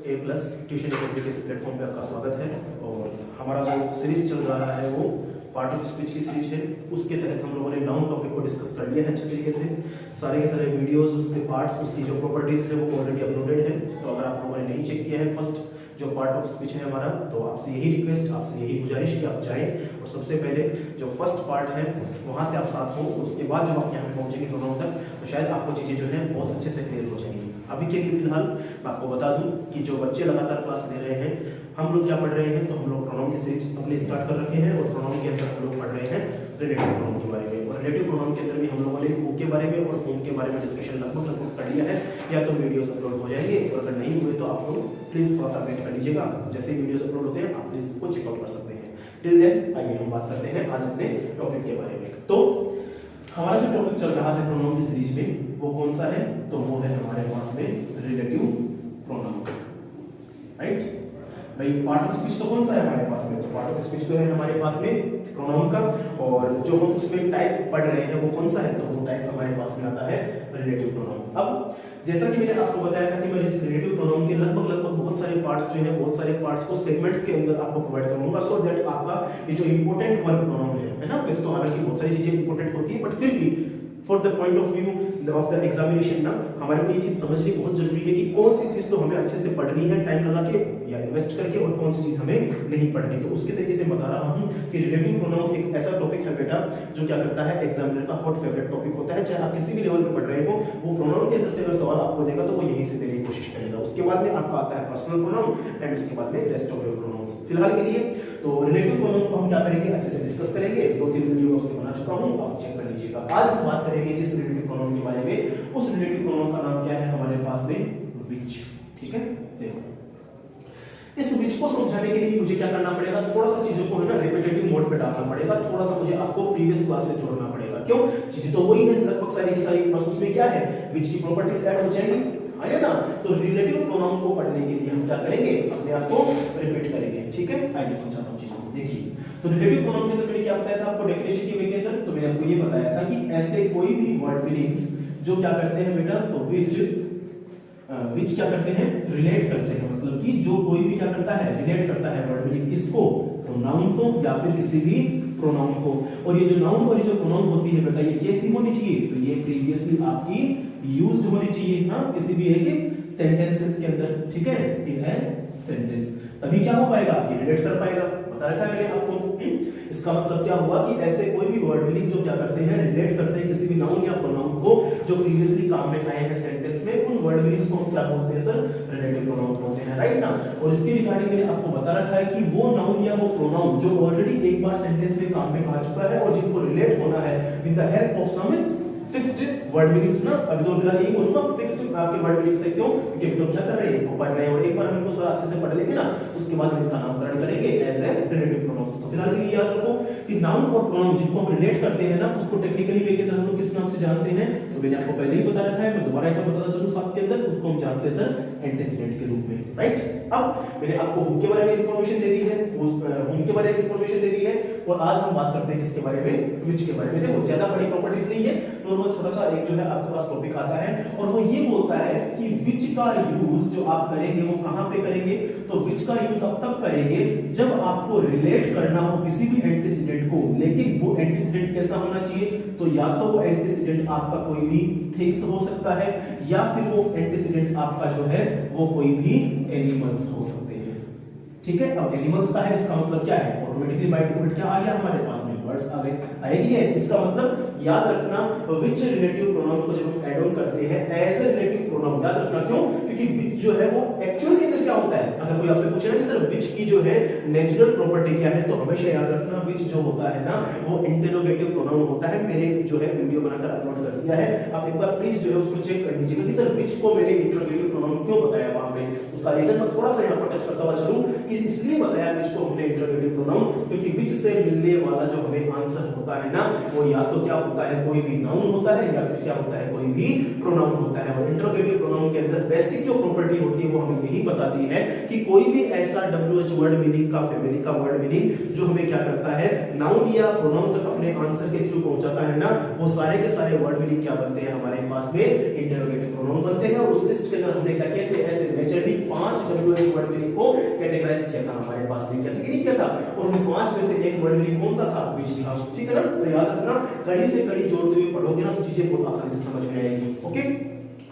ए plus tuition academy के इस platform पे आपका स्वागत है। और हमारा जो सीरीज चल रहा है वो पार्ट ऑफ स्पीच की सीरीज है। उसके तहत हम लोगों ने नाउन टॉपिक को डिस्कस कर लिया है अच्छे तरीके से। सारे के सारे वीडियोस, उसके पार्ट्स, उसकी जो प्रॉपर्टीज है वो ऑलरेडी अपलोडेड है। तो अगर आप लोगों ने नहीं चेक किया है फर्स्ट जो पार्ट ऑफ स्पीच है हमारा, तो आपसे यही रिक्वेस्ट, आपसे यही गुजारिश कि आप जाएं और सबसे पहले जो फर्स्ट पार्ट है वहां से आप साथ हो। उसके बाद जब आप यहाँ पे पहुंचेंगे प्रोनाउन तक, तो शायद आपको चीजें जो है बहुत अच्छे से क्लियर हो जाएंगी। अभी के लिए फिलहाल मैं आपको बता दूं कि जो बच्चे लगातार क्लास ले रहे हैं, हम लोग क्या पढ़ रहे हैं, तो हम लोग प्रोनाउन की सीरीज अपनी स्टार्ट कर रखे हैं। और प्रोनाउन के अंदर हम लोग पढ़ रहे हैं रिलेटिव प्रोनाउन के बारे में। और रिलेटिव प्रोनाउन के अंदर भी हम लोगों ने हु के बारे में और होम के बारे में डिस्कशन लगभग कर लिया है। या तो वीडियोस अपलोड हो जाएंगे, और अगर नहीं हुए तो आप लोग प्लीज थोड़ा सा वेट कर लीजिएगा। जैसे ही वीडियोस अपलोड होते हैं आप प्लीज उसको चेकआउट कर सकते हैं। टिल देन आइए हम बात करते हैं आज अपने टॉपिक के बारे में। तो हमारा जो टॉपिक चल रहा है प्रोनाउन की सीरीज में वो कौन सा है, तो वो है हमारे पास में रिलेटिव प्रोनाउन, राइट भाई। पार्ट ऑफ स्पीच तो कौन सा है हमारे पास में, तो पार्ट ऑफ स्पीच तो है हमारे पास में प्रोनाउन का। और जो हम उसमें टाइप पढ़ रहे हैं वो कौन सा है, तो वो टाइप हमारे पास में आता है रिलेटिव प्रोनाउन। अब जैसा कि मैंने आपको बताया था कि मैं इस रिलेटिव प्रोनाउन के लगभग बहुत सारे पार्ट्स जो है, बहुत सारे पार्ट्स को सेगमेंट्स के अंदर आपको प्रोवाइड करूंगा, सो दैट आपका ये जो इंपॉर्टेंट वर्ब प्रोनाउन है ना, वैसे तो हालांकि बहुत सारी चीजें इंपॉर्टेंट होती है, बट फिर भी for the point of view of the examination ना, हमारे को ये चीज समझनी बहुत जरूरी है कि कौन सी चीज तो हमें अच्छे से पढ़नी है टाइम लगा के या इन्वेस्ट करके, और कौन सी चीज हमें नहीं पढ़नी। तो उसके तरीके से बता रहा हूं कि रिलेटिव प्रोनाउन एक ऐसा टॉपिक है बेटा जो क्या करता है, एग्जामिनर का हॉट फेवरेट टॉपिक होता है। चाहे आप किसी भी लेवल पे पढ़ रहे हो, वो प्रोनाउन के अंदर से अगर सवाल आपको देगा तो वो यहीं से देने की कोशिश करेगा। उसके बाद में आपका आता है पर्सनल प्रोनाउन एंड उसके बाद में रेस्ट ऑफ योर प्रोनाउंस। फिलहाल के लिए तो रिलेटिव प्रोनाउन को हम क्या करेंगे, अच्छे से डिस्कस करेंगे। 2-3 वीडियो उसके बना चुका हूं, आप चेक कर लीजिएगा। आज हम बात करेंगे जिस रिलेटिव प्रोनाउन के बारे में, उस रिलेटिव प्रोनाउन का नाम क्या है हमारे पास में, व्हिच। ठीक है, देखो इस व्हिच को समझाने के लिए मुझे क्या करना पड़ेगा, थोड़ा सा चीजों को है ना रिपीटेटिव मोड पे डालना पड़ेगा। थोड़ा सा मुझे आपको प्रीवियस क्लास से जोड़ना पड़ेगा। क्यों, चीजें तो वही है लगभग सारी की सारी, बस उसमें क्या है, व्हिच की प्रॉपर्टीज ऐड हो जाएंगी, है ना। तो रिलेटिव प्रोनाउन को पढ़ने के लिए हम क्या करेंगे, अपने आप को रिपीट करेंगे। ठीक है, आइए समझाता हूं चीजों को। देखिए, तो रिलेटिव प्रोनाउन के अंदर मैंने क्या बताया था आपको डेफिनेशन के वे के अंदर, तो मैंने आपको ये बताया था कि ऐसे कोई भी वर्ड मीनिंग्स जो क्या करते हैं बेटा, तो व्हिच क्या करते हैं, रिलेट करते हैं। मतलब कि जो कोई भी क्या करता है, रिलेट करता है वर्ड मीनिंग किसको, तो नाउन को या फिर किसी भी प्रोनाउन को। और ये जो नाउन और ये जो प्रोनाउन होती है बेटा, ये कैसी होनी चाहिए, तो ये प्रीवियसली आपकी यूज्ड होनी चाहिए ना, किसी भी एक सेंटेंसेस के अंदर। ठीक है, इन है सेंटेंस, तभी क्या हो पाएगा, ये रिलेट कर पाएगा। बता रखा है मैंने आपको। इसका मतलब क्या हुआ कि ऐसे कोई भी वर्ड मीनिंग जो क्या करते हैं, रिलेट करते हैं किसी भी नाउन या प्रोनाउन को जो प्रीवियसली काम में आए हैं सेंटेंस में, उन वर्ड मीनिंग्स को हम क्या बोलते हैं सर, रिलेटिव प्रोनाउन बोलते हैं, राइट ना। और इसके रिगार्डिंग मैंने आपको बता रखा है कि वो नाउन या वो प्रोनाउन जो ऑलरेडी एक बार सेंटेंस में काम में आ चुका है और जिनको रिलेट होना है with the help of some fixed word meanings ना, अभी तो फिलहाल यही बोलूंगा फिक्स्ड आपके वर्ड मीनिंग्स है। क्यों, क्योंकि हम क्या कर रहे हैं, इनको पढ़ रहे हैं, और एक बार हम इनको सारा अच्छे से पढ़ लेंगे ना, उसके बाद इनका नामकरण करेंगे एज ए रिलेटिव प्रोनाउन। तो फिलहाल के लिए याद रखो कि नाउन और प्रोनाउन जिनको हम रिलेट करते हैं ना, उसको टेक्निकली वे के अंदर हम लोग किस नाम से जानते हैं, तो मैंने आपको पहले ही बता रखा है, मैं दोबारा एक बार बताता चलूं साथ के अंदर, उसको हम जानते हैं सर एंटीसीडेंट के रूप में, राइट। अब मैंने आपको हु के बारे में इंफॉर्मेशन दे दी है, होम के बारे में इंफॉर्मेशन दे दी है, और आज हम बात करते हैं किसके बारे में, व्हिच के बारे में। देखो ज्यादा बड़ी प्रॉपर्टीज नहीं है, नॉर्मल छोटा सा एक जो है आपके पास टॉपिक आता है, और वो ये बोलता है कि व्हिच का यूज जो आप करेंगे वो कहां पे करेंगे, तो व्हिच का यूज आप तब करेंगे जब आपको रिलेट करना हो किसी भी एंटीसीडेंट को। लेकिन वो एंटीसीडेंट कैसा होना चाहिए, तो या तो वो एंटीसीडेंट आपका कोई भी थिंग्स हो सकता है, या फिर वो एंटीसीडेंट आपका जो है वो कोई भी एनिमल्स हो सकते हैं। ठीक है, अब एनिमल्स का है, इसका मतलब क्या है, ऑटोमेटिकली बाय डिफॉल्ट क्या आ गया हमारे पास में, वर्ड्स आ गए, आएगी है। इसका मतलब याद रखना, व्हिच रिलेटिव प्रोनाउन को जब हम ऐड ऑन करते हैं एज ए रिलेटिव प्रोनाउन, याद रखना। क्यों, क्योंकि व्हिच जो है वो एक्चुअल के अंदर क्या होता है, अगर कोई आपसे पूछे ना कि सर व्हिच की जो है नेचुरल प्रॉपर्टी क्या है, तो हमेशा याद रखना व्हिच जो होता है ना वो इंटरोगेटिव प्रोनाउन होता है। मैंने जो है वीडियो बनाकर अपलोड कर दिया है, आप एक बार प्लीज जो है उसको चेक कर लीजिएगा कि सर व्हिच को मैंने इंटरोगेटिव प्रोनाउन क्यों बताया वहां पे। उसका रीजन मैं थोड़ा सा यहां पर टच करता हुआ चलूं कि इसलिए बताया व्हिच को हमने इंटरोगेटिव प्रोनाउन, क्योंकि व्हिच से मिलने वाला जो हमें आंसर होता है ना, वो या तो क्या होता है, कोई भी नाउन होता है, या फिर क्या होता है, कोई भी प्रोनाउन होता है। और इंटरोगेटिव प्रोनाउन के अंदर बेसिक जो प्रॉपर्टी होती है वो हमें यही बताती है कि कोई भी ऐसा WH वर्ड मीनिंग का, फैमिली का वर्ड मीनिंग जो हमें क्या करता है, नाउन या प्रोनाउन तक अपने आंसर के थ्रू पहुंचाता है ना, वो सारे के सारे वर्ड मीनिंग क्या बनते हैं हमारे पास में, इंटरोगेटिव प्रोनाउन बनते हैं। और उस लिस्ट के अंदर हमने क्या किया था, ऐसे नेचुरली 5 WH वर्ड मीनिंग को कैटेगराइज किया था हमारे पास में, किया था कि नहीं किया था। और उन 5 में से एक वर्ड मीनिंग कौन सा था, विच था, ठीक है ना। तो याद रखना, कड़ी से कड़ी जोड़ते हुए पढ़ोगे ना तो चीजें बहुत आसानी से समझ में आएगी। ओके,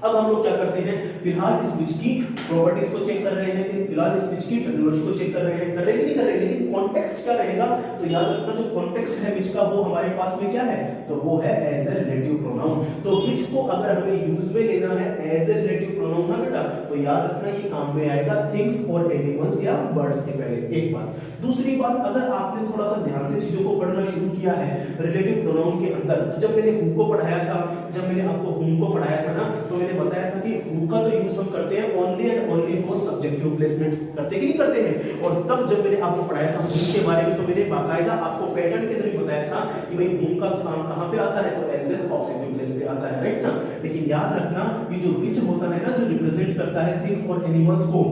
अब हम लोग क्या करते हैं, फिलहाल इस स्विच की प्रॉपर्टीज को चेक कर रहे हैं, फिलहाल इस स्विच की टर्मिनोलॉजी को चेक कर रहे हैं, कर रहे कि नहीं कर रहे, लेकिन कॉन्टेक्स्ट क्या रहेगा, तो याद रखना जो कॉन्टेक्स्ट है विच का वो हमारे पास में क्या है, तो वो है एज ए रिलेटिव प्रोनाउन। तो विच को अगर हमें यूज में लेना है एज ए रिलेटिव प्रोनाउन ना बेटा, तो याद रखना ये काम में आएगा थिंग्स और एनिमल्स या बर्ड्स के पहले, एक बात। दूसरी बात, अगर आपने थोड़ा सा ध्यान से चीजों को पढ़ना शुरू किया है रिलेटिव प्रोनाउन के अंदर, तो जब मैंने हु को पढ़ाया था, जब मैंने आपको हुम को पढ़ाया था ना, तो मैंने बताया था कि हु का तो यूज हम करते हैं only and only for subjective placements, करते कि नहीं करते हैं। और तब जब मैंने आपको पढ़ाया था हुम के बारे में, तो मैंने बाकायदा आपको पैटर्न के अंदर ही बताया था कि भाई हुम का काम कहां पे आता है, तो एज ए ऑब्जेक्टिव प्लेस पे आता है, राइट ना। लेकिन याद रखना ये जो विच होता है ना, जो रिप्रेजेंट करता है थिंग्स और एनिमल्स को,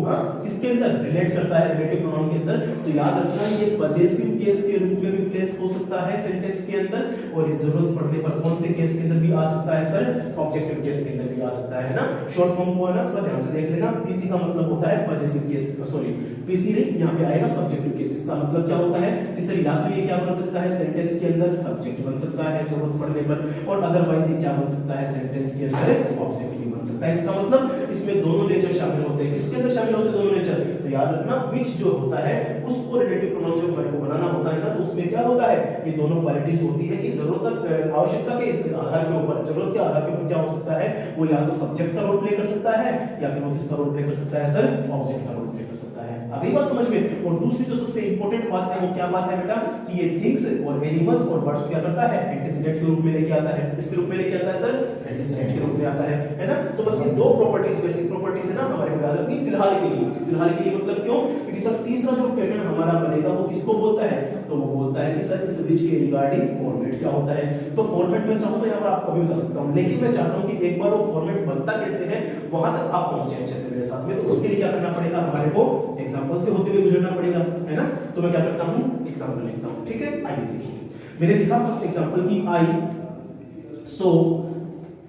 किसके अंदर रिलेट करता है, रिलेटिव प्रोनाउन के अंदर, तो याद रखना ये पजेसिव केस के रूप में भी प्लेस हो सकता है सेंटेंस के अंदर, और ये जरूरत पड़ने पर कौन से केस के अंदर भी आ सकता है सर, ऑब्जेक्टिव केस के अंदर भी आ सकता है ना। शॉर्ट फॉर्म को है ना थोड़ा ध्यान से देख लेना, पीसी का मतलब होता है पजेसिव केस, सॉरी पीसी नहीं, यहाँ पे आएगा सब्जेक्टिव केस। इसका मतलब क्या होता है कि सर या तो ये क्या बन सकता है सेंटेंस के अंदर सब्जेक्ट बन सकता है जरूरत पड़ने पर, और अदरवाइज ये क्या बन सकता है सेंटेंस के अंदर ऑब्जेक्ट भी बन सकता है। इसका मतलब इसमें दोनों नेचर शामिल होते हैं। किसके अंदर शामिल होते हैं दोनों नेचर, तो याद रखना विच जो होता है उसको रिलेटिव प्रोनाउन जब हमारे को बनाना होता है ना, तो उसमें क्या होता है, ये दोनों क्वालिटीज होती है कि जरूरत आवश्यकता के आधार के ऊपर, जरूरत के आधार के ऊपर क्या हो सकता है, वो या तो सब्जेक्ट का रोल प्ले कर सकता है, या फिर वो किसका रोल प्ले कर सकता है सर, ऑब्जेक्ट का रोल प्ले कर सकता है। अभी बात समझ में। और दूसरी जो सबसे इंपॉर्टेंट बात है वो क्या बात है बेटा, कि ये थिंग्स और एनिमल्स और बर्ड्स क्या करता है, एंटीसीडेंट के रूप में लेके आता है। किसके रूप में लेके आता है सर, एंटीसीडेंट के रूप में आता है ना। तो बस ये दो प्रॉपर्टीज, बेसिक प्रॉपर्टीज है ना हमारे को याद रखनी फिलहाल के लिए। फिलहाल के लिए मतलब क्यों, क्योंकि सर तीसरा जो पैटर्न हमारा बनेगा वो किसको बोलता है, तो वो बोलता है कि सर इस विच के रिगार्डिंग फॉर्मेट क्या होता है। तो फॉर्मेट में चाहूं तो यहाँ पर आपको भी बता सकता हूं, लेकिन मैं चाहता हूं कि एक बार वो फॉर्मेट बनता कैसे है वहां तक आप पहुंचे अच्छे से मेरे साथ में। तो उसके लिए क्या करना पड़ेगा, हमारे को एग्जांपल से होते हुए गुजरना पड़ेगा, है ना। तो मैं क्या करता हूं, एग्जांपल लिखता हूं, ठीक है। आइए देखिए, मैंने लिखा फर्स्ट एग्जांपल की आई saw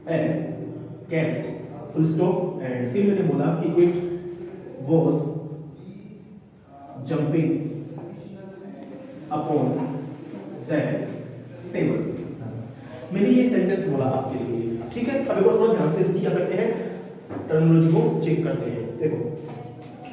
a cat full stop, and फिर मैंने बोला कि it was jumping upon that table. मैंने ये सेंटेंस बोला आपके लिए, ठीक है। अब एक बार थोड़ा ध्यान से इसकी क्या करते हैं, टर्मिनोलॉजी को चेक करते हैं। देखो,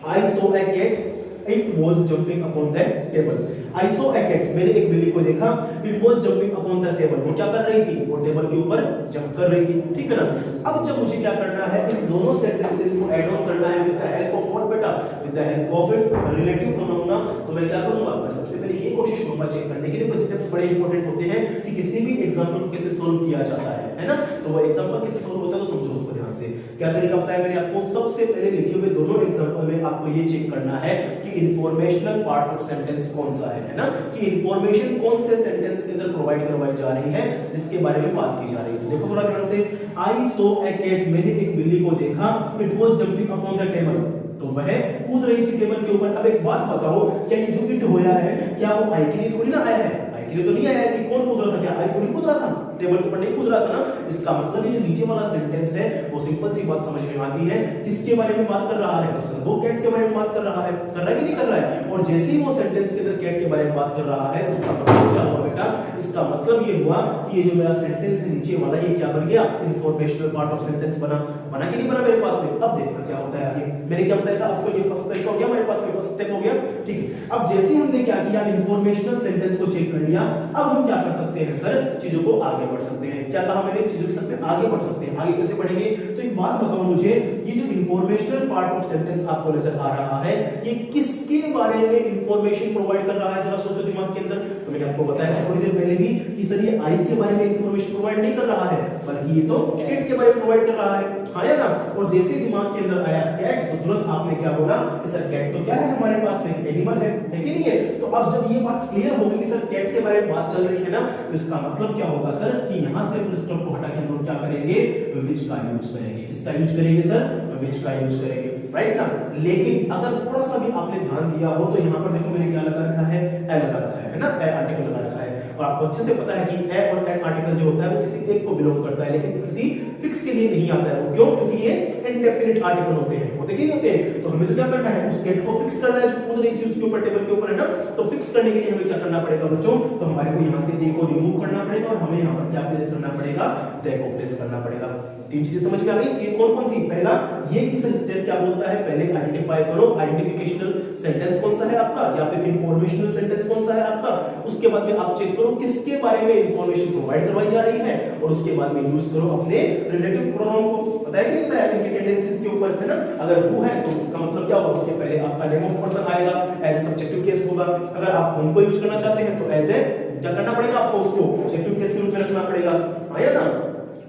I saw a cat it was jumping upon that table. I saw a cat, मैंने एक बिल्ली को देखा, it was jumping upon the table, वो क्या कर रही थी, वो टेबल के ऊपर जंप कर रही थी, ठीक है ना। अब जब मुझे क्या करना है, इन दोनों सेंटेंसेस को ऐड ऑन करना है with the help of what बेटा, with the help of relative pronoun ना, तो मैं क्या करूंगा, मैं सबसे पहले ये कोशिश करूंगा चेक करने की। देखो स्टेप्स बड़े इंपॉर्टेंट होते हैं कि किसी भी एग्जांपल को कैसे सॉल्व किया जाता है ना। तो वो एग्जांपल कैसे सॉल्व होता है तो समझो उसको ध्यान से। क्या तरीका बताया मैंने आपको, सबसे पहले लिखे हुए दोनों एग्जांपल में आपको ये चेक करना है कि इंफॉर्मेशनल पार्ट ऑफ सेंटेंस कौन सा है ना, कि इंफॉर्मेशन कौन से सेंटेंस के अंदर प्रोवाइड करवाई जा रही है, जिसके बारे में बात की जा रही है। तो देखो थोड़ा ध्यान से, आई सो ए कैट, मैंने एक बिल्ली को देखा, it was jumping upon the table, तो वह कूद रही थी टेबल के ऊपर। अब एक बात बताओ, क्या ये जो इट होया है, क्या वो आई के लिए थोड़ी ना आया है, आई के लिए तो नहीं आया है कि कौन कूद रहा था, क्या आई थोड़ी कूद रहा था, टेबल के ऊपर नहीं कूद रहा था ना। इसका मतलब ये जो नीचे वाला सेंटेंस है वो सिंपल सी बात समझ में आती है, किसके बारे में बात कर रहा है, तो सर वो कैट के बारे में बात कर रहा है, कर रहा है कि नहीं कर रहा है। और जैसे ही वो सेंटेंस के अंदर कैट के बारे में बात कर रहा है, इसका मतलब क्या हुआ बेटा, इसका मतलब ये हुआ कि ये जो मेरा सेंटेंस है नीचे वाला, ये क्या बन गया, इंफॉर्मेशनल पार्ट ऑफ सेंटेंस बना कि नहीं बना मेरे पास में। अब देखना क्या होता है आगे, मैंने क्या बताया था आपको, ये फर्स्ट तरीका हो गया हमारे पास में, फर्स्ट स्टेप हो गया, ठीक है। अब जैसे ही हमने क्या किया, इंफॉर्मेशनल सेंटेंस को चेक कर लिया, अब हम क्या कर सकते हैं सर, चीजों को आगे बढ़ सकते हैं। क्या कहा मैंने, चीजों के साथ आगे बढ़ सकते हैं। आगे कैसे बढ़ेंगे, तो एक बात बताओ मुझे, ये जो इंफॉर्मेशनल पार्ट ऑफ सेंटेंस आपको नजर आ रहा है, ये किसके बारे में इंफॉर्मेशन प्रोवाइड कर रहा है, जरा सोचो दिमाग के अंदर। तो मैंने आपको बताया था थोड़ी देर पहले भी कि सर ये आई के बारे में इंफॉर्मेशन प्रोवाइड नहीं कर रहा है, बल्कि ये तो कैट के बारे में प्रोवाइड कर रहा है। हाँ या ना? और जैसे ही दिमाग के अंदर आया कैट, तो तुरंत आपने क्या बोला कि सर कैट तो क्या है हमारे पास में, एनिमल है कि नहीं है? तो अब जब ये बात क्लियर हो गई कि सर कैट के बारे में बात चल रही है ना, तो इसका मतलब क्या होगा सर कि यहां से फुल स्टॉप को हटा के हम लोग क्या करेंगे, विच का यूज करेंगे। किसका यूज करेंगे सर? विच का यूज करेंगे, राइट ना? लेकिन अगर थोड़ा सा भी आपने ध्यान दिया हो तो यहाँ पर देखो मैंने क्या लगा रखा है, ए लगा रखा है ना, ए आर्टिकल लगा रखा है। और आपको अच्छे से पता है कि ए और एन आर्टिकल जो होता है वो किसी एक को बिलोंग करता है, लेकिन किसी फिक्स के लिए नहीं आता है। वो क्यों? क्योंकि ये इंडेफिनिट आर्टिकल होते हैं, होते कि नहीं होते? तो हमें तो क्या करना है, उस कैट को फिक्स करना है जो कूद रही थी उसके ऊपर, टेबल के ऊपर, है ना? तो फिक्स करने के लिए हमें क्या करना पड़ेगा बच्चों? तो हमारे को यहाँ से ए को रिमूव करना पड़ेगा और हमें यहाँ पर क्या प्लेस करना पड़ेगा, दे को प्लेस करना पड़ेगा। तीन चीजें समझ में आ गई? ये कौन कौन सी? पहला ये किस स्टेप क्या बोलता है, पहले आइडेंटिफाई करो, आइडेंटिफिकेशनल सेंटेंस कौन सा है आपका, या फिर इंफॉर्मेशनल सेंटेंस कौन सा है आपका। उसके बाद में आप चेक करो किसके बारे में इंफॉर्मेशन प्रोवाइड करवाई जा रही है, और उसके बाद में यूज करो अपने रिलेटिव प्रोनाउन को। पता है कि नहीं? इनके टेंडेंसीज के ऊपर, है ना? अगर हु है तो इसका मतलब क्या होगा, उसके पहले आपका नेम ऑफ पर्सन आएगा, एज ए सब्जेक्टिव केस होगा। अगर आप उनको यूज करना चाहते हैं तो एज ए क्या करना पड़ेगा आपको, उसको ऑब्जेक्टिव केस के रूप में रखना पड़ेगा, आया ना?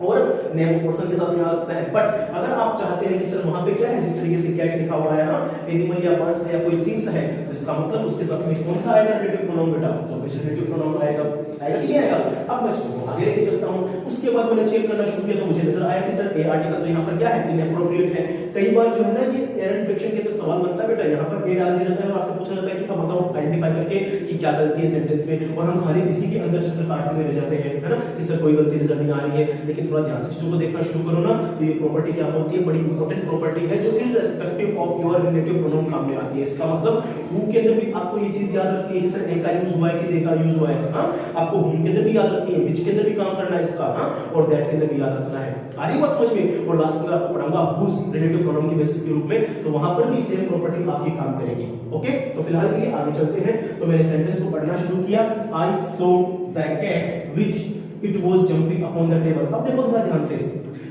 और नेम ऑफ पर्सन के साथ में आ सकता है। बट अगर आप चाहते हैं कि सर वहां पे क्या है, जिस तरीके से कैट लिखा हुआ है ना, एनिमल या बर्ड्स है या कोई थिंग्स है, तो इसका मतलब उसके साथ में कौन सा आएगा, रिलेटिव प्रोनाउन बेटा, तो रिलेटिव प्रोनाउन आएगा, आएगा कि नहीं आएगा? अब मैं इसको आगे लेके चलता हूं। उसके बाद मैंने चेक करना शुरू किया तो मुझे नजर आया कि सर ए आर्टिकल तो यहां पर क्या है, इनएप्रोप्रिएट है। कई बार जो है ना ये एरर डिटेक्शन के अंदर सवाल बनता है बेटा, यहां पर ए डाल दिया जाता है और आपसे पूछा जाता है कि अब बताओ आइडेंटिफाई करके कि क्या गलती है सेंटेंस में, और हम खाली इसी के अंदर चक्कर काटते हुए रह जाते हैं, है ना? इससे कोई गलती नजर नहीं आ रही है। लेकिन थोड़ा ध्यान से चीजों को देखना शुरू करो ना, तो ये प्रॉपर्टी क्या होती है, बड़ी इंपॉर्टेंट प्रॉपर्टी है जो irrespective of your relative pronoun काम में आती है। इसका मतलब हु के अंदर भी आपको ये चीज याद रखनी है कि सर ए का यूज हुआ है कि दे का यूज हुआ है। हां, आपको हुम के अंदर भी याद रखनी है, विच के अंदर भी काम करना है इसका, हां, और दैट के अंदर भी याद रखना है। आ रही बात समझ में? और लास्ट में आपको पढ़ाऊंगा हुज रिलेटिव प्रोनाउन के बेसिस के रूप में, तो वहां पर भी सेम प्रॉपर्टी आपकी काम करेगी। ओके, तो फिलहाल के लिए आगे चलते हैं। तो मैंने सेंटेंस को पढ़ना शुरू किया, I saw the cat which it was jumping upon the table. अब देखो थोड़ा ध्यान से,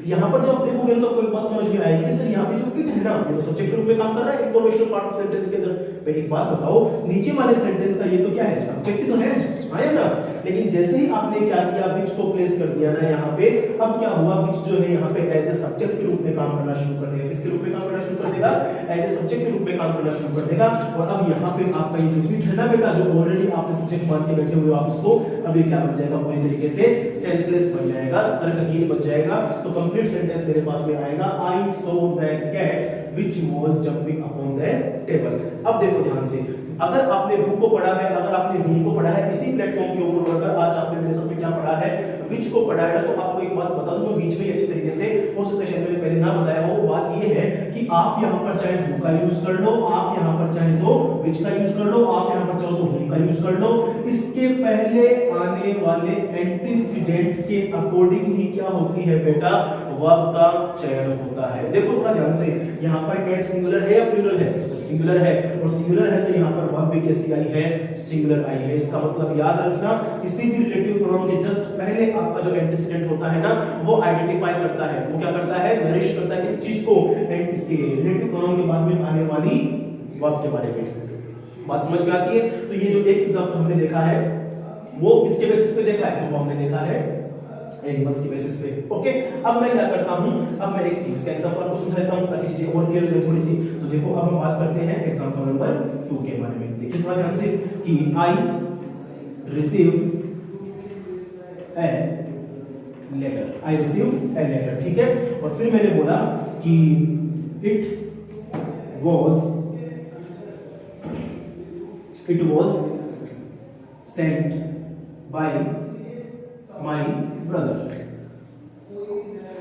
यहाँ पर जब देखोगे तो कोई बात समझ में आएगी कि सर यहाँ पे जो इट है ना, ये तो सब्जेक्ट के रूप में काम कर रहा है इंफॉर्मेशनल पार्ट ऑफ सेंटेंस के अंदर। तो एक बात बताओ, नीचे वाले सेंटेंस का ये तो क्या है, सब्जेक्ट तो है, आया ना? लेकिन जैसे ही आपने क्या किया, विच को प्लेस कर दिया ना यहाँ पे, अब क्या हुआ, विच जो है यहाँ पे एज ए सब्जेक्ट के रूप में काम करना शुरू कर देगा। किसके रूप में काम करना शुरू कर देगा? एज ए सब्जेक्ट के रूप में काम करना शुरू कर देगा। और अब यहाँ पे आपका ये जो इट है ना बेटा, जो ऑलरेडी आपने सब्जेक्ट मान के बैठे हुए हो आप उसको, अब ये क्या बन जाएगा, पूरी तरीके से सेंसलेस बन जाएगा, तर्कहीन बन जाएगा। तो कंप्लीट सेंटेंस मेरे पास में आएगा, I saw the cat which was jumping upon the table। अब देखो ध्यान से, अगर आपने हु को पढ़ा है, अगर आपने हुम को पढ़ा है इसी प्लेटफॉर्म के ऊपर, अगर आज आपने मेरे साथ में क्या पढ़ा है, विच को पढ़ा है, तो आपको एक बात बता दूं, मैं बीच में अच्छी तरीके से हो सकता है शायद मैंने पहले ना बताया हो। बात ये है कि आप यहाँ पर चाहे हु का यूज कर लो, आप यहाँ पर चाहे तो विच का यूज कर लो, आप यहाँ पर चाहो तो हुम का यूज कर लो। इसके पहले आने वाले एंटीसीडेंट के अकॉर्डिंग ही क्या होती है बेटा, वर्ब का चयन होता है। देखो थोड़ा ध्यान से, यहाँ पर कैट सिंगुलर है या प्लूरल है? सिंगुलर है, और सिंगुलर है तो यहाँ पर वर्ब भी कैसी आई है, सिंगुलर आई है। इसका मतलब याद रखना, किसी भी रिलेटिव प्रोनाउन के जस्ट पहले आपका जो एंटीसीडेंट होता है ना, वो आइडेंटिफाई करता है, वो क्या करता है, नरिश करता है किस चीज को, इसके रिलेटिव प्रोनाउन के बाद में आने वाली वर्ब के बारे में। बात समझ में आती है? तो ये जो एक एग्जांपल हमने देखा है वो किसके बेसिस पे देखा है, तो वो हमने देखा है एनिमल्स के बेसिस पे। ओके, अब मैं क्या करता हूं, अब मैं एक थिंग्स का एग्जांपल आपको समझाता हूं ताकि चीजें और क्लियर हो जाए थोड़ी सी। तो देखो अब हम बात करते हैं एग्जांपल नंबर 2 के बारे में। देखिए थोड़ा ध्यान से कि I received a letter, I received a letter, ठीक है? और फिर मैंने बोला कि it was sent by my brother।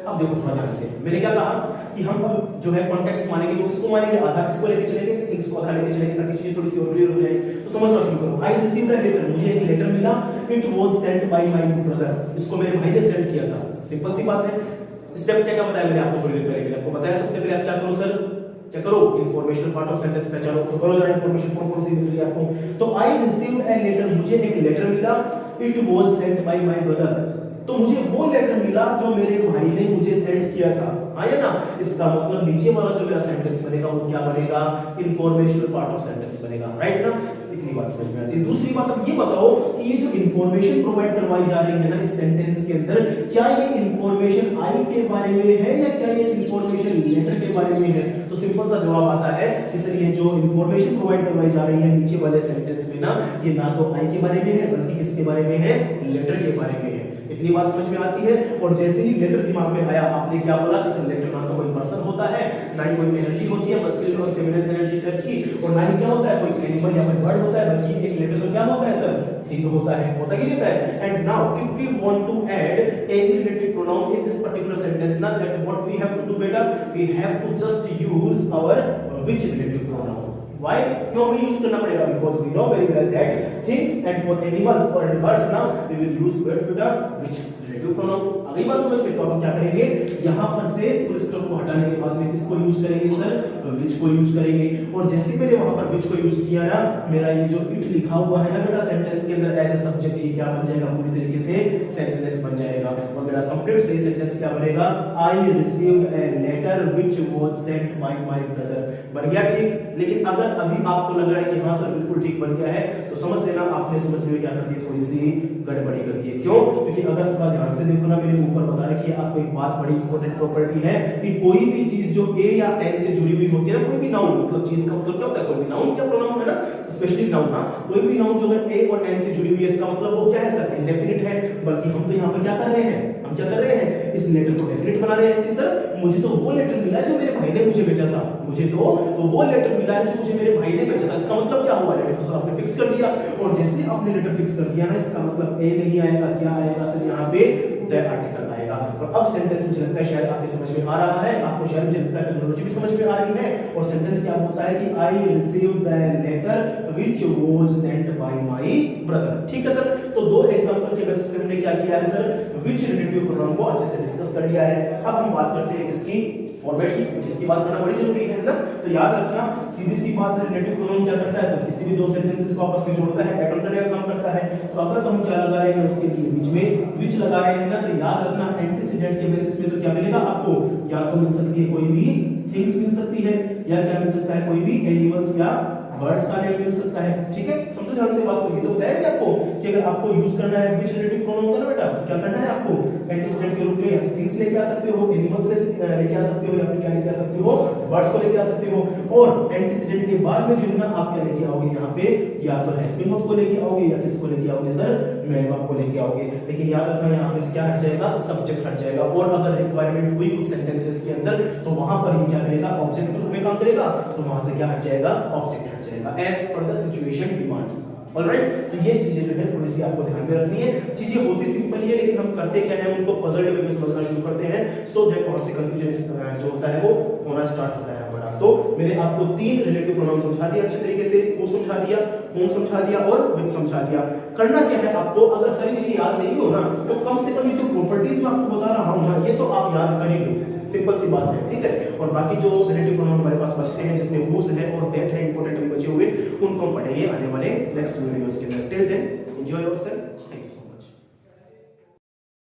अब देखो थोड़ा ध्यान से, मैंने क्या कहा कि हम अब जो है कॉन्टेक्स्ट मानेंगे, तो उसको मानेंगे, आधार किसको लेके चलेंगे, थिंग्स को आधार लेके चलेंगे ताकि चीजें थोड़ी सी और क्लियर हो जाए। तो समझना शुरू करो, आई रिसीव्ड अ लेटर, मुझे एक लेटर मिला, it was sent by my brother, इसको मेरे भाई ने सेंड किया था। सिंपल सी बात है। स्टेप क्या क्या बताया मैंने आपको थोड़ी देर पहले, मैंने आपको बताया सबसे पहले आप क्या करो सर, क्या करो, इंफॉर्मेशनल पार्ट ऑफ सेंटेंस पहचानो। तो करो जरा इंफॉर्मेशन कौन सी मिल रही है आपको। तो आई रिसीव्ड ए लेटर, मुझे एक लेटर मिला, it was sent by my brother, तो मुझे वो लेटर मिला जो मेरे भाई ने मुझे सेंड किया था, आया ना। इसका मतलब नीचे वाला जो मेरा सेंटेंस बनेगा वो क्या बनेगा, इंफॉर्मेशनल पार्ट ऑफ सेंटेंस बनेगा, राइट ना। इतनी बात समझ में आती है। दूसरी बात अब ये बताओ कि ये जो इंफॉर्मेशन प्रोवाइड करवाई जा रही है ना इस सेंटेंस के अंदर, क्या ये इंफॉर्मेशन आई के बारे में है या क्या ये इंफॉर्मेशन लेटर के बारे में है। तो सिंपल सा जवाब आता है कि सर ये जो इंफॉर्मेशन प्रोवाइड करवाई जा रही है नीचे वाले सेंटेंस में ना, ये ना तो आई के बारे में है बल्कि किसके बारे में है, लेटर के बारे में है। इतनी बात समझ में आती है। और जैसे ही लेटर दिमाग में आया, आपने क्या बोला कि सर लेटर ना तो कोई पर्सन होता है, ना ही कोई एनर्जी होती है मस्कुलिन और फेमिनिन एनर्जी टाइप की, और ना ही क्या होता है कोई एनिमल या कोई बर्ड होता है, बल्कि एक लेटर तो क्या होता है सर, थिंग होता है, होता ही रहता है। And now if we want to add any relative pronoun in this particular sentence ना, that what we have to do बेटा, we have to just use our which relative pronoun. Why? क्यों हमें यूज करना पड़ेगा? Because we know very well that things and for animals or birds now we will use word which relative pronoun। अगली बात समझ में, तो हम क्या करेंगे, यहाँ पर से फुल स्टॉप को हटाने के बाद में किसको यूज करेंगे सर, which को यूज करेंगे। और जैसे मैंने वहां पर which को यूज किया ना, मेरा ये जो it लिखा हुआ है ना बेटा सेंटेंस के अंदर एज ए सब्जेक्ट, ये क्या बन जाएगा, पूरी तरीके से सेंसलेस बन जाएगा। और मेरा कंप्लीट सही सेंटेंस क्या बनेगा, I received a letter which was sent by my brother। बन गया ठीक। लेकिन अगर अभी आपको लग रहा है कि हाँ सर बिल्कुल ठीक बन गया है, तो समझ लेना आपने समझने में क्या कर दी, थोड़ी सी गड़बड़ी कर दी है। क्यों? क्योंकि अगर थोड़ा ध्यान से देखो ना, मैंने ऊपर बता रखी है आपको एक बात, बड़ी इंपॉर्टेंट प्रॉपर्टी है कि कोई भी चीज जो ए या एन से जुड़ी हुई होती है ना, कोई भी नाउन, मतलब चीज का मतलब क्या होता है, कोई भी नाउन क्या प्रोनाउन है ना, स्पेशली नाउन ना, कोई भी नाउन जो है ए और एन से जुड़ी हुई है, इसका मतलब वो क्या है सर, इंडेफिनिट है। बल्कि हम तो यहाँ पर क्या कर रहे हैं, हम क्या कर रहे हैं, इस लेटर को डेफिनिट बना रहे हैं कि सर मुझे तो वो लेटर मिला है जो मेरे भाई ने मुझे भेजा था, मुझे तो वो लेटर मिला है जो मुझे मेरे भाई ने भेजा था। इसका मतलब क्या हुआ, लेटर को आपने फिक्स कर दिया। और जैसे आपने लेटर फिक्स कर दिया ना, इसका मतलब ए नहीं आएगा, क्या आएगा सर, यहाँ पे द आर्टिकल आएगा। और अब सेंटेंस मुझे लगता है शायद आपके समझ में आ रहा है, आपको शायद मुझे लगता है टर्मिनोलॉजी भी समझ में आ रही है। और सेंटेंस क्या होता है कि I received the letter which was sent by my brother. ठीक है सर। तो दो एग्जांपल के बेसिस पे हमने क्या किया है सर, व्हिच रिलेटिव प्रोनाउन को अच्छे से डिस्कस कर लिया है। अब हम बात करते हैं इसकी फॉर्मेट की, क्योंकि इसकी बात करना बड़ी जरूरी है ना। तो याद रखना, सीधी सी बात है, रिलेटिव प्रोनाउन क्या करता है सर, किसी भी दो सेंटेंसेस को आपस में जोड़ता है, ऐड करने का काम करता है। तो अगर तो हम क्या लगा रहे हैं उसके लिए बीच में व्हिच लगा रहे हैं ना, तो याद रखना एंटीसीडेंट के बेसिस पे तो क्या मिलेगा आपको, या तो मिल सकती है कोई भी थिंग्स मिल सकती है, या क्या मिल सकता है कोई भी एनिमल्स या बर्ड्स का नेम मिल सकता है। ठीक है, समझो ध्यान से बात को। ये तो बताया कि आपको कि अगर आपको यूज करना है व्हिच रिलेटिव प्रोनाउन का ना बेटा, तो क्या करना है आपको, एंटीसीडेंट के रूप में थिंग्स लेके आ सकते हो, एनिमल्स लेके आ सकते हो, या फिर क्या लेके आ सकते हो, बर्ड्स को लेके आ सकते हो। और एंटीसीडेंट के बाद में जो है ना आप क्या लेके आओगे यहाँ पे, या तो हैविंग वर्ब को लेके आओगे, या किसको लेके आओगे सर, मेन वर्ब को लेके आओगे। लेकिन याद रखना यहाँ पे क्या हट जाएगा, सब्जेक्ट हट जाएगा। और अगर रिक्वायरमेंट हुई कुछ सेंटेंसेस के अंदर, तो वहां पर ये क्या करेगा, ऑब्जेक्ट के रूप में काम करेगा, तो वहां से क्या हट जाएगा, ऑब्जेक्ट हट जाएगा, as per the situation demands. Alright, तो ये चीजें जो है थोड़ी सी आपको ध्यान में रखनी है। चीजें होती सिंपल ही है, लेकिन हम करते क्या है, उनको पजल वे में समझना शुरू करते हैं, सो दैट वहां से कंफ्यूजन जो होता है वो होना स्टार्ट होता है हमारा। तो मैंने आपको तीन रिलेटिव प्रोनाउन समझा दिया अच्छे तरीके से, हु समझा दिया, होम समझा दिया और व्हिच समझा दिया। करना क्या है आपको, अगर सारी चीजें याद नहीं हो ना, तो कम से कम ये जो प्रॉपर्टीज मैं आपको बता रहा हूं ना, ये तो आप याद कर ही लो, सिंपल सी बात है। ठीक है, और बाकी जो रिलेटिव प्रोनाउन हमारे पास बचते हैं, जिसमें हुज है और दैट है, इंपॉर्टेंट बचे हुए, उनको हम पढ़ेंगे आने वाले नेक्स्ट वीडियोस के अंदर। Till then enjoy yourself.